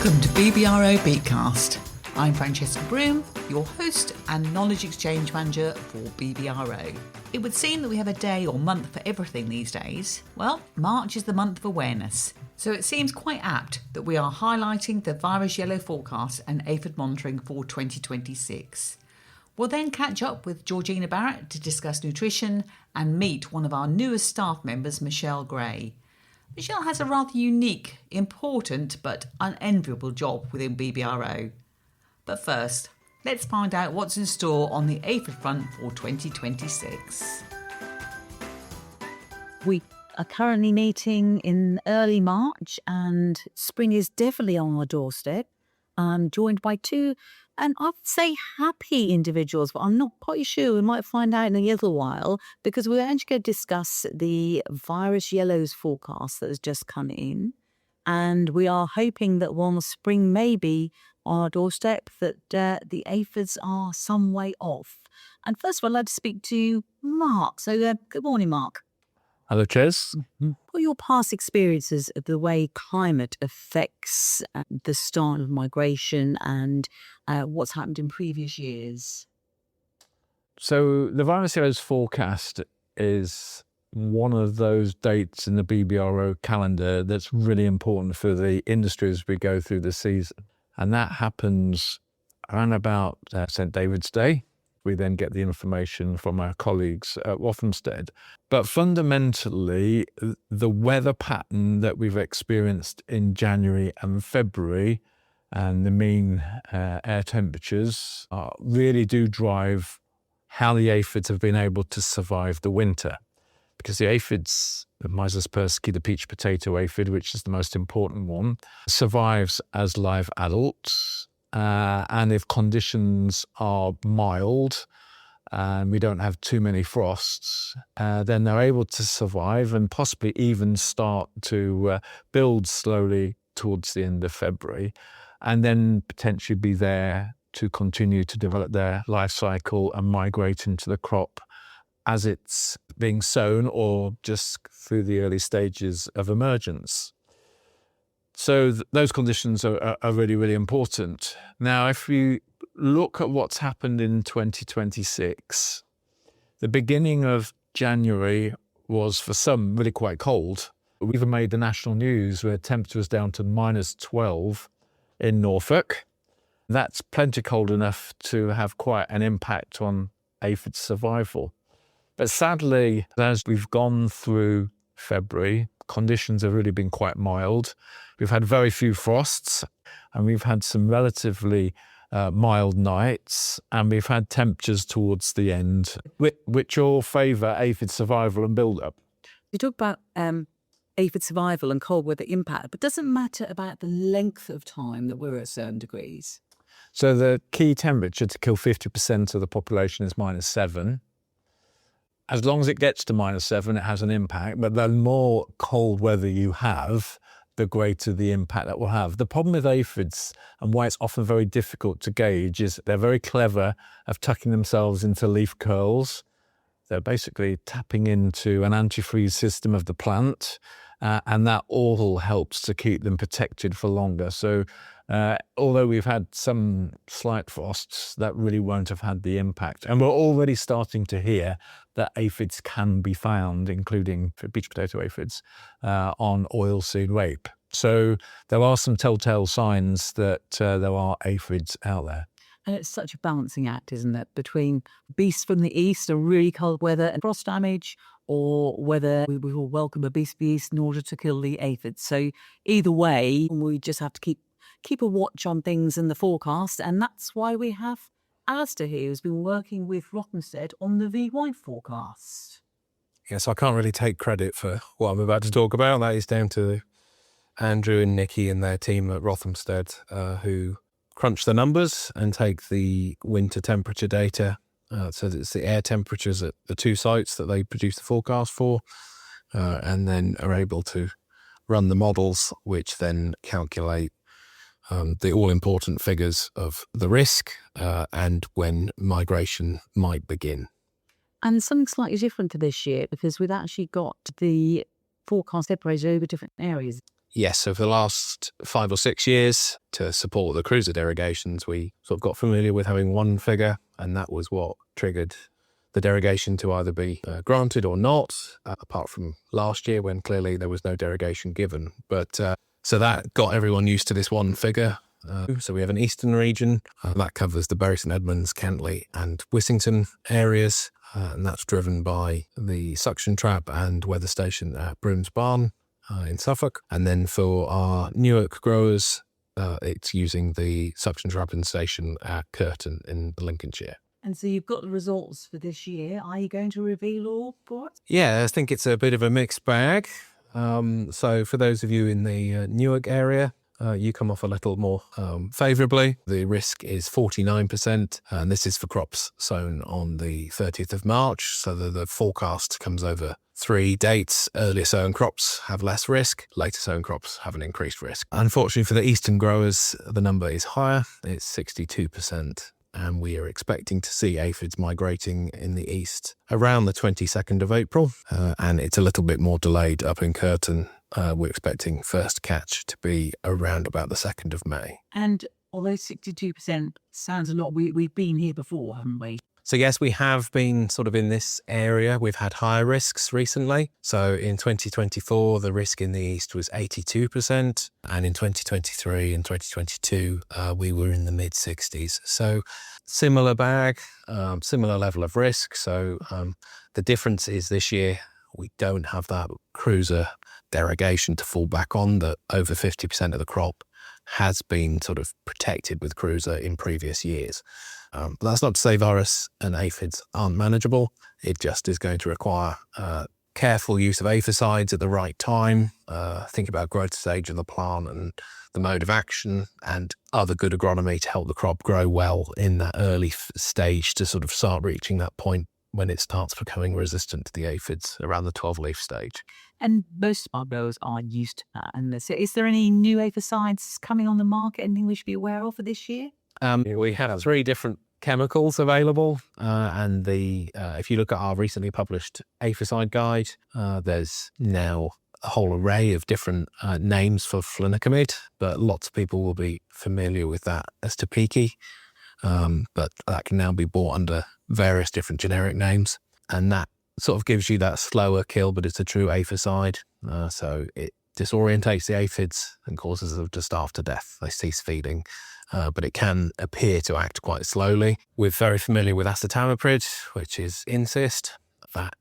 Welcome to BBRO BeetCast. I'm Francesca Broom, your host and Knowledge Exchange Manager for BBRO. It would seem that we have a day or month for everything these days. Well, March is the month of awareness, so it seems quite apt that we are highlighting the virus yellow forecast and aphid monitoring for 2026. We'll then catch up with Georgina Barrett to discuss nutrition and meet one of our newest staff members, Michelle Gray. Michelle has a rather unique, important but unenviable job within BBRO. But first, let's find out what's in store on the aphid front for 2026. We are currently meeting in early March and spring is definitely on our doorstep. I'm joined by two, and I would say happy individuals, but I'm not quite sure. We might find out in a little while because we're actually going to discuss the virus yellows forecast that has just come in. And we are hoping that while spring may be on our doorstep, that the aphids are some way off. And first of all, I'd like to speak to Mark. So good morning, Mark. Hello, Ches. What are your past experiences of the way climate affects the start of migration and what's happened in previous years? So the virus yellows forecast is one of those dates in the BBRO calendar that's really important for the industry as we go through the season. And that happens around about St. David's Day. We then get the information from our colleagues at Rothamsted. But fundamentally, the weather pattern that we've experienced in January and February and the mean air temperatures really do drive how the aphids have been able to survive the winter. Because the aphids, the Mysis persicii, the peach potato aphid, which is the most important one, survives as live adults. And if conditions are mild and we don't have too many frosts, then they're able to survive and possibly even start to build slowly towards the end of February, and then potentially be there to continue to develop their life cycle and migrate into the crop as it's being sown or just through the early stages of emergence. So those conditions are really, really important. Now, if you look at what's happened in 2026, the beginning of January was for some really quite cold. We even made the national news where temperature was down to -12 in Norfolk. That's plenty cold enough to have quite an impact on aphid survival. But sadly, as we've gone through February, conditions have really been quite mild. We've had very few frosts and we've had some relatively mild nights, and we've had temperatures towards the end, which all favour aphid survival and build-up. You talk about aphid survival and cold weather impact, but doesn't matter about the length of time that we're at certain degrees. So the key temperature to kill 50% of the population is -7. As long as it gets to -7, it has an impact, but the more cold weather you have, the greater the impact that will have. The problem with aphids, and why it's often very difficult to gauge, is they're very clever of tucking themselves into leaf curls. They're basically tapping into an antifreeze system of the plant, and that all helps to keep them protected for longer. So although we've had some slight frosts, that really won't have had the impact. And we're already starting to hear that aphids can be found, including peach potato aphids, on oilseed rape. So there are some telltale signs that there are aphids out there. And it's such a balancing act, isn't it, between beasts from the east and really cold weather and frost damage, or whether we will welcome a beast from the east in order to kill the aphids. So either way, we just have to keep a watch on things in the forecast, and that's why we have Alistair here, who's been working with Rothamsted on the VY forecast. Yes, I can't really take credit for what I'm about to talk about. That is down to Andrew and Nikki and their team at Rothamsted, who crunch the numbers and take the winter temperature data. So it's the air temperatures at the two sites that they produce the forecast for, and then are able to run the models, which then calculate the all-important figures of the risk and when migration might begin. And something slightly different to this year, because we've actually got the forecast separated over different areas. Yes, so for the last 5 or 6 years, to support the cruiser derogations, we sort of got familiar with having one figure, and that was what triggered the derogation to either be granted or not, apart from last year when clearly there was no derogation given. But so that got everyone used to this one figure. So we have an eastern region that covers the Bury St Edmunds, Cantley and Wissington areas, and that's driven by the suction trap and weather station at Brooms Barn in Suffolk. And then for our Newark growers, it's using the suction trap and station at Curtin in Lincolnshire. And so you've got the results for this year. Are you going to reveal all for us? Yeah, I think it's a bit of a mixed bag. So for those of you in the Newark area, you come off a little more favourably. The risk is 49%, and this is for crops sown on the 30th of March. So the forecast comes over 3 dates. Earlier sown crops have less risk. Later sown crops have an increased risk. Unfortunately for the eastern growers, the number is higher. It's 62%. And we are expecting to see aphids migrating in the east around the 22nd of April. And it's a little bit more delayed up in Curtin. We're expecting first catch to be around about the 2nd of May. And although 62% sounds a lot, we've been here before, haven't we? So yes, we have been sort of in this area. We've had higher risks recently. So in 2024, the risk in the east was 82%. And in 2023 and 2022, we were in the mid-60s. So similar bag, similar level of risk. So the difference is this year, we don't have that cruiser derogation to fall back on, that over 50% of the crop has been sort of protected with cruiser in previous years. But that's not to say virus and aphids aren't manageable. It just is going to require careful use of aphicides at the right time. Think about growth stage of the plant and the mode of action, and other good agronomy to help the crop grow well in that early stage to sort of start reaching that point when it starts becoming resistant to the aphids around the 12-leaf stage. And most of our growers are used to that. And so is there any new aphicides coming on the market, anything we should be aware of for this year? We have 3 different chemicals available, and if you look at our recently published aphicide guide, there's now a whole array of different names for flunicamide, but lots of people will be familiar with that as Topeki, but that can now be bought under various different generic names, and that sort of gives you that slower kill, but it's a true aphicide, so it disorientates the aphids and causes them to starve to death. They cease feeding. But it can appear to act quite slowly. We're very familiar with acetamiprid, which is Insist. That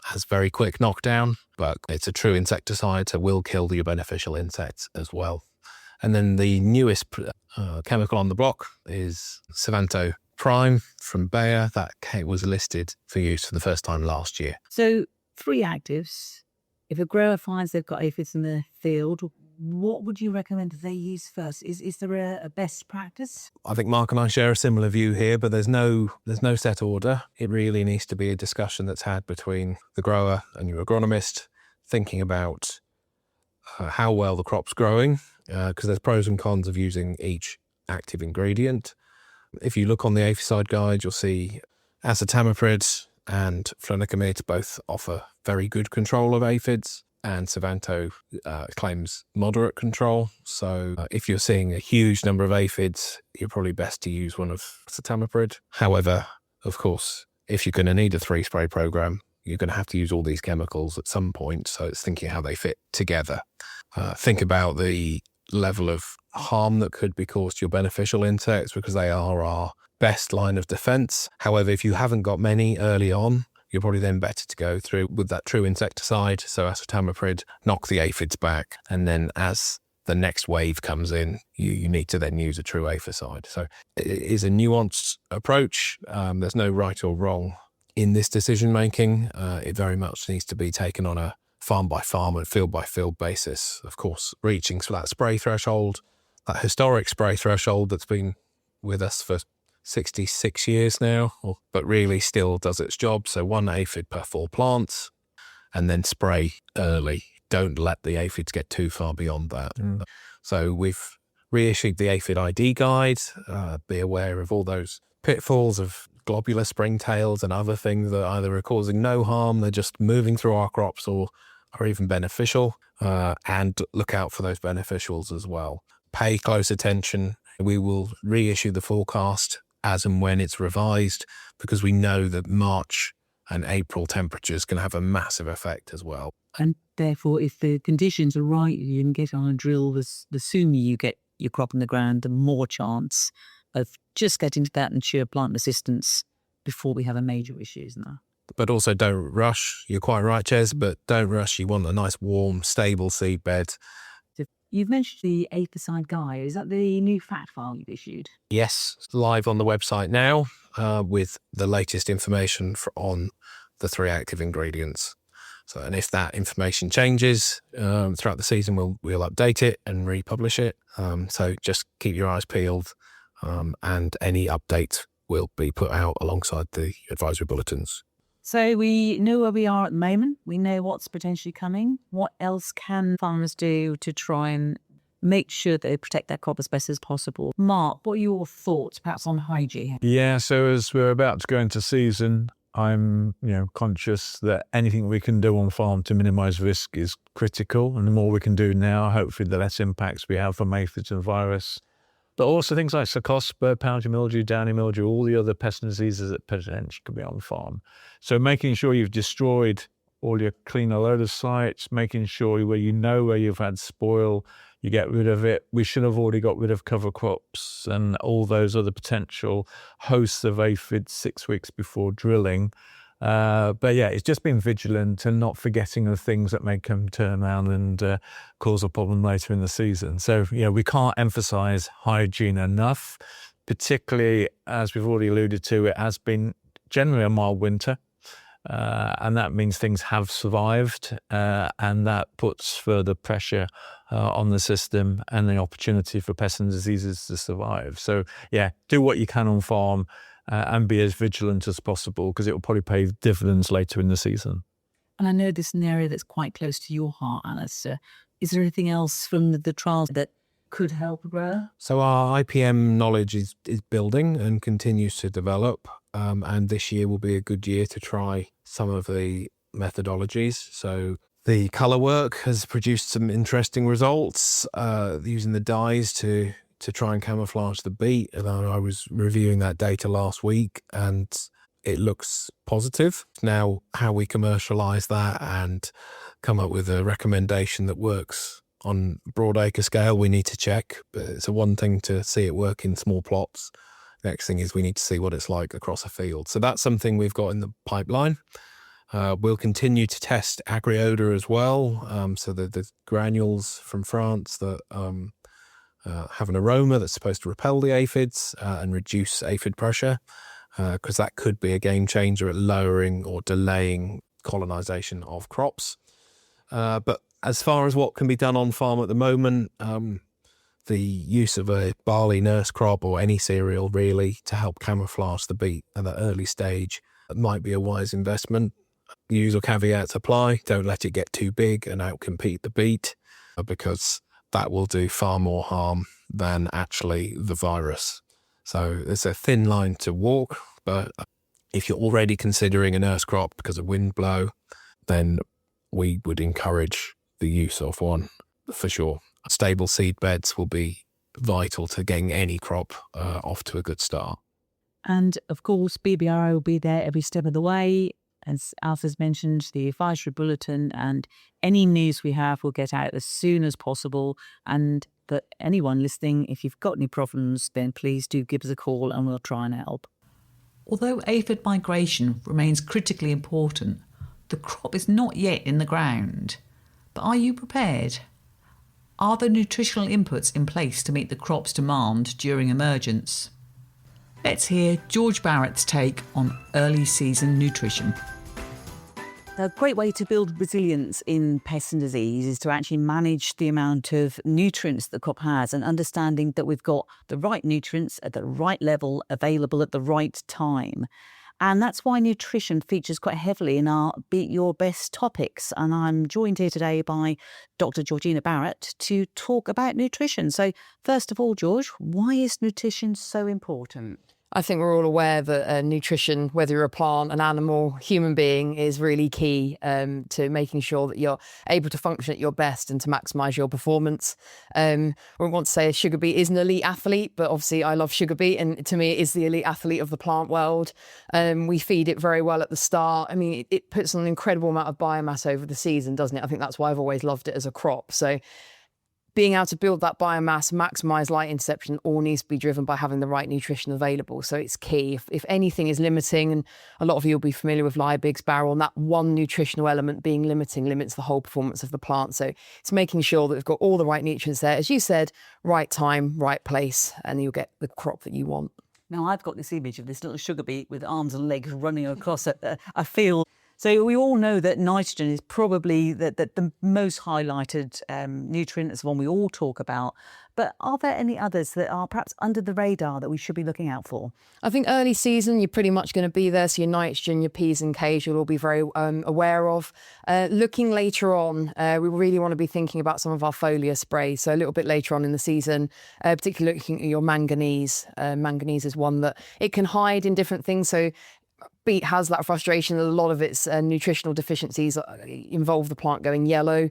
has very quick knockdown, but it's a true insecticide, so will kill your beneficial insects as well. And then the newest chemical on the block is Savanto Prime from Bayer. That was listed for use for the first time last year. So 3 actives. If a grower finds they've got aphids in the field, what would you recommend they use first? Is there a best practice? I think Mark and I share a similar view here, but there's no set order. It really needs to be a discussion that's had between the grower and your agronomist, thinking about how well the crop's growing, because there's pros and cons of using each active ingredient. If you look on the aphicide guide, you'll see acetamiprid and flunicamide both offer very good control of aphids, and Savanto claims moderate control. So if you're seeing a huge number of aphids, you're probably best to use one of acetamiprid. However, of course, if you're going to need a 3-spray program, you're going to have to use all these chemicals at some point. So it's thinking how they fit together. Think about the level of harm that could be caused to your beneficial insects, because they are our best line of defense. However, if you haven't got many early on, you're probably then better to go through with that true insecticide, so acetamiprid, knock the aphids back, and then as the next wave comes in, you need to then use a true aphicide. So it is a nuanced approach. There's no right or wrong in this decision making. It very much needs to be taken on a farm by farm and field by field basis. Of course, reaching that spray threshold, that historic spray threshold that's been with us for 66 years now, but really still does its job. So 1 aphid per 4 plants, and then spray early. Don't let the aphids get too far beyond that. So we've reissued the aphid ID guide. Be aware of all those pitfalls of globular springtails and other things that either are causing no harm, they're just moving through our crops, or are even beneficial, and look out for those beneficials as well. Pay close attention. We will reissue the forecast as and when it's revised, because we know that March and April temperatures can have a massive effect as well. And therefore, if the conditions are right, you can get on a drill. The sooner you get your crop in the ground, the more chance of just getting to that mature plant resistance before we have a major issue, isn't there? But also don't rush. You're quite right, Jez, but don't rush. You want a nice, warm, stable seed bed. You've mentioned the Aethicide Guide. Is that the new fact file you've issued? Yes, live on the website now, with the latest information on the 3 active ingredients. So, and if that information changes throughout the season, we'll update it and republish it. So just keep your eyes peeled, and any updates will be put out alongside the advisory bulletins. So we know where we are at the moment. We know what's potentially coming. What else can farmers do to try and make sure that they protect their crop as best as possible? Mark, what are your thoughts perhaps on hygiene? Yeah, so as we're about to go into season, I'm conscious that anything we can do on farm to minimise risk is critical, and the more we can do now, hopefully the less impacts we have from aphids and virus. But also things like Cercospora, powdery mildew, downy mildew, all the other pest and diseases that potentially could be on farm. So making sure you've destroyed all your cleaner loader sites, making sure where you've had spoil, you get rid of it. We should have already got rid of cover crops and all those other potential hosts of aphids 6 weeks before drilling. But yeah, it's just being vigilant and not forgetting the things that may come turn around and cause a problem later in the season. So, we can't emphasize hygiene enough, particularly as we've already alluded to, it has been generally a mild winter. And that means things have survived, and that puts further pressure on the system and the opportunity for pests and diseases to survive. So, do what you can on farm and be as vigilant as possible, because it will probably pay dividends later in the season. And I know this is an area that's quite close to your heart, Alistair. Is there anything else from the trials that could help a grower? So our IPM knowledge is building and continues to develop, and this year will be a good year to try some of the methodologies. So the colour work has produced some interesting results, using the dyes to try and camouflage the beet. And I was reviewing that data last week, and it looks positive. Now, how we commercialise that and come up with a recommendation that works on broad acre scale, we need to check. But it's one thing to see it work in small plots. Next thing is we need to see what it's like across a field. So that's something we've got in the pipeline. We'll continue to test agri-odor as well. So the granules from France that have an aroma that's supposed to repel the aphids and reduce aphid pressure, because that could be a game changer at lowering or delaying colonisation of crops. But as far as what can be done on farm at the moment, the use of a barley nurse crop or any cereal really to help camouflage the beet at that early stage might be a wise investment. Usual caveats apply. Don't let it get too big and outcompete the beet, because that will do far more harm than actually the virus. So it's a thin line to walk, but if you're already considering a nurse crop because of wind blow, then we would encourage the use of one for sure. Stable seed beds will be vital to getting any crop off to a good start. And of course, BBRO will be there every step of the way. As Alf mentioned, the advisory bulletin and any news we have will get out as soon as possible. And for anyone listening, if you've got any problems, then please do give us a call and we'll try and help. Although aphid migration remains critically important, the crop is not yet in the ground. But are you prepared? Are the nutritional inputs in place to meet the crop's demand during emergence? Let's hear George Barrett's take on early season nutrition. A great way to build resilience in pests and disease is to actually manage the amount of nutrients the crop has, and understanding that we've got the right nutrients at the right level available at the right time. And that's why nutrition features quite heavily in our Beat Your Best topics. And I'm joined here today by Dr. Georgina Barrett to talk about nutrition. So first of all, George, why is nutrition so important? I think we're all aware that nutrition, whether you're a plant, an animal, human being, is really key to making sure that you're able to function at your best and to maximise your performance. I wouldn't want to say a sugar beet is an elite athlete, but obviously I love sugar beet, and to me it is the elite athlete of the plant world. We feed it very well at the start. I mean, it puts on an incredible amount of biomass over the season, doesn't it? I think that's why I've always loved it as a crop. So being able to build that biomass, maximise light interception, all needs to be driven by having the right nutrition available. So it's key. If anything is limiting, and a lot of you will be familiar with Liebig's barrel, and that one nutritional element being limiting limits the whole performance of the plant. So it's making sure that we've got all the right nutrients there. As you said, right time, right place, and you'll get the crop that you want. Now, I've got this image of this little sugar beet with arms and legs running across a field. So we all know that nitrogen is probably the most highlighted nutrient. It's the one we all talk about. But are there any others that are perhaps under the radar that we should be looking out for? I think early season, you're pretty much going to be there. So your nitrogen, your P's and K's, you'll all be very aware of. Looking later on, we really want to be thinking about some of our foliar sprays. So a little bit later on in the season, particularly looking at your manganese. Manganese is one that it can hide in different things. So beet has that frustration that a lot of its nutritional deficiencies involve the plant going yellow.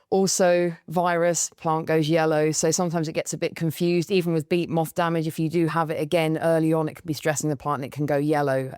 Also, virus, plant goes yellow. So sometimes it gets a bit confused. Even with beet moth damage, if you do have it again early on, it can be stressing the plant and it can go yellow.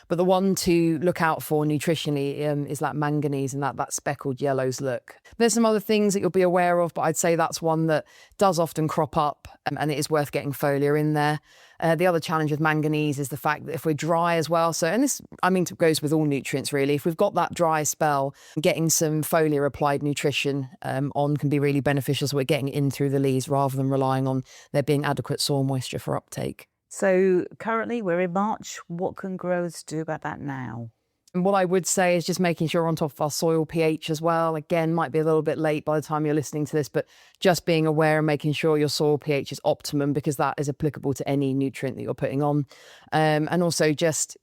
But the one to look out for nutritionally is that manganese and that speckled yellows look. There's some other things that you'll be aware of, but I'd say that's one that does often crop up and it is worth getting foliar in there. The other challenge with manganese is the fact that if we're dry as well, so, and this, I mean, it goes with all nutrients really, if we've got that dry spell, getting some foliar applied nutrition on can be really beneficial, so we're getting it in through the leaves rather than relying on there being adequate soil moisture for uptake. So currently we're in March. What can growers do about that now? And what I would say is just making sure we're on top of our soil pH as well. Again, might be a little bit late by the time you're listening to this, but just being aware and making sure your soil pH is optimum, because that is applicable to any nutrient that you're putting on. And also just,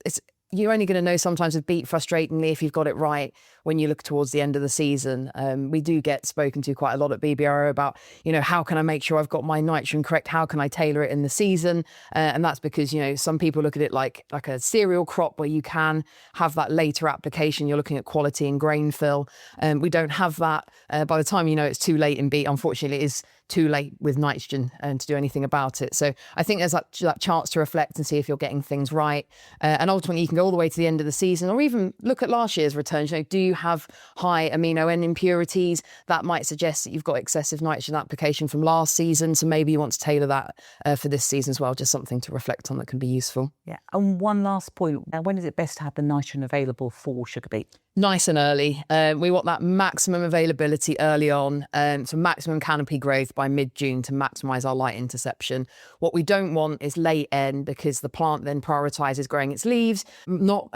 you're only going to know sometimes with beet, frustratingly, if you've got it right when you look towards the end of the season. We do get spoken to quite a lot at BBRO about, how can I make sure I've got my nitrogen correct? How can I tailor it in the season? And that's because, some people look at it like a cereal crop where you can have that later application. You're looking at quality and grain fill. We don't have that. By the time it's too late in beet, unfortunately, it is too late with nitrogen to do anything about it. So I think there's that chance to reflect and see if you're getting things right. And ultimately, you can go all the way to the end of the season, or even look at last year's returns. Do you have high amino N impurities? That might suggest that you've got excessive nitrogen application from last season. So maybe you want to tailor that for this season as well. Just something to reflect on that can be useful. Yeah. And one last point. When is it best to have the nitrogen available for sugar beet? Nice and early. We want that maximum availability early on, so maximum canopy growth by mid-June to maximise our light interception. What we don't want is late end, because the plant then prioritises growing its leaves, not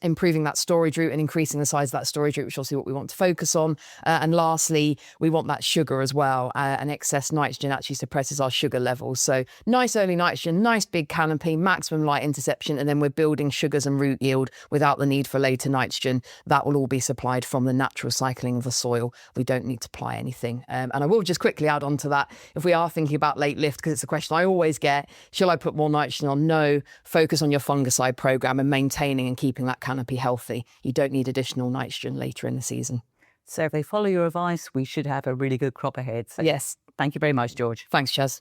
improving that storage route and increasing the size of that storage route, which is obviously what we want to focus on. And lastly, we want that sugar as well. And excess nitrogen actually suppresses our sugar levels. So nice early nitrogen, nice big canopy, maximum light interception, and then we're building sugars and root yield without the need for later nitrogen. That will all be supplied from the natural cycling of the soil. We don't need to apply anything. And I will just quickly add on to that, if we are thinking about late lift, because it's a question I always get, shall I put more nitrogen on? No, focus on your fungicide program and maintaining and keeping that canopy healthy. You don't need additional nitrogen later in the season. So if they follow your advice, we should have a really good crop ahead. So yes. Thank you very much, George. Thanks, Chaz.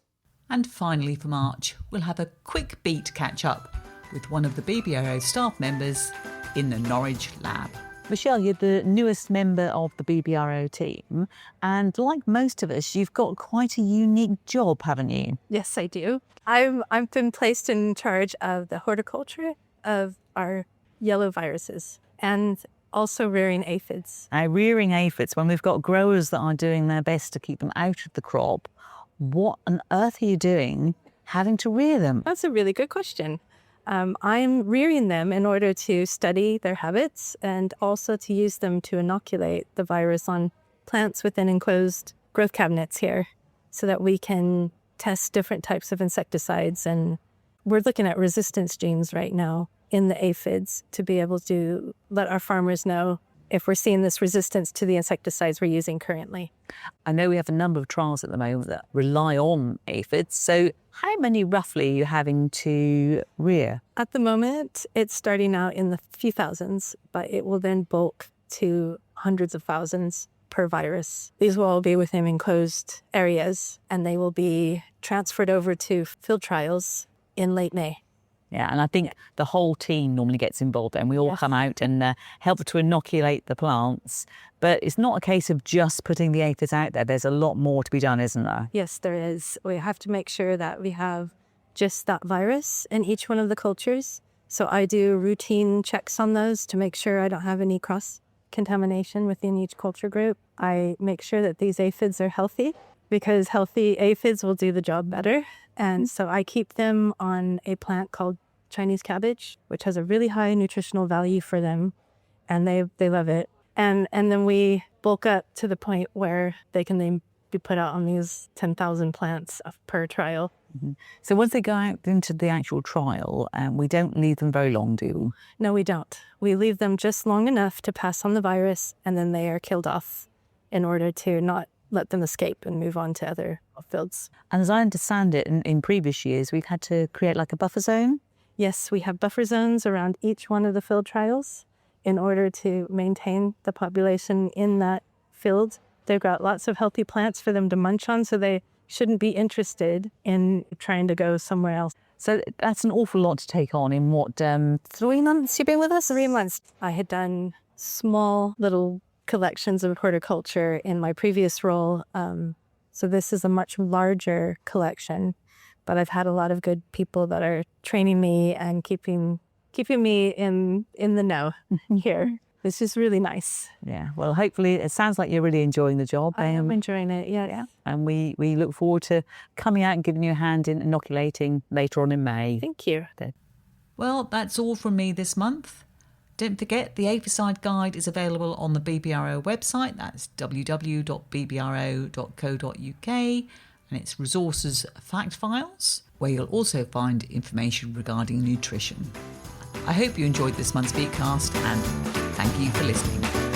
And finally for March, we'll have a quick beet catch up with one of the BBRO staff members in the Norwich lab. Michelle, you're the newest member of the BBRO team, and like most of us, you've got quite a unique job, haven't you? Yes, I do. I've been placed in charge of the horticulture of our yellow viruses and also rearing aphids. Now, rearing aphids, when we've got growers that are doing their best to keep them out of the crop, what on earth are you doing having to rear them? That's a really good question. I'm rearing them in order to study their habits and also to use them to inoculate the virus on plants within enclosed growth cabinets here so that we can test different types of insecticides. And we're looking at resistance genes right now in the aphids to be able to let our farmers know if we're seeing this resistance to the insecticides we're using currently. I know we have a number of trials at the moment that rely on aphids. So how many roughly are you having to rear? At the moment, it's starting out in the few thousands, but it will then bulk to hundreds of thousands per virus. These will all be within enclosed areas, and they will be transferred over to field trials in late May. Yeah, and I think the whole team normally gets involved and we all Yes. come out and help to inoculate the plants. But it's not a case of just putting the aphids out there. There's a lot more to be done, isn't there? Yes, there is. We have to make sure that we have just that virus in each one of the cultures. So I do routine checks on those to make sure I don't have any cross-contamination within each culture group. I make sure that these aphids are healthy because healthy aphids will do the job better. And so I keep them on a plant called Chinese cabbage, which has a really high nutritional value for them, and they love it. And then we bulk up to the point where they can then be put out on these 10,000 plants per trial. So once they go out into the actual trial, we don't leave them very long, do we? No, we don't. We leave them just long enough to pass on the virus, and then they are killed off in order to not let them escape and move on to other fields. And as I understand it, in previous years, we've had to create like a buffer zone. Yes, we have buffer zones around each one of the field trials in order to maintain the population in that field. They've got lots of healthy plants for them to munch on, so they shouldn't be interested in trying to go somewhere else. So that's an awful lot to take on in what, 3 months you've been with us? 3 months. I had done small little collections of horticulture in my previous role. So this is a much larger collection, but I've had a lot of good people that are training me and keeping me in the know here. This is really nice. Yeah, well, hopefully it sounds like you're really enjoying the job. I am enjoying it, yeah. And we look forward to coming out and giving you a hand in inoculating later on in May. Thank you. Well, that's all from me this month. Don't forget, the Aphicide Guide is available on the BBRO website. That's www.bbro.co.uk, and it's resources fact files, where you'll also find information regarding nutrition. I hope you enjoyed this month's BeetCast, and thank you for listening.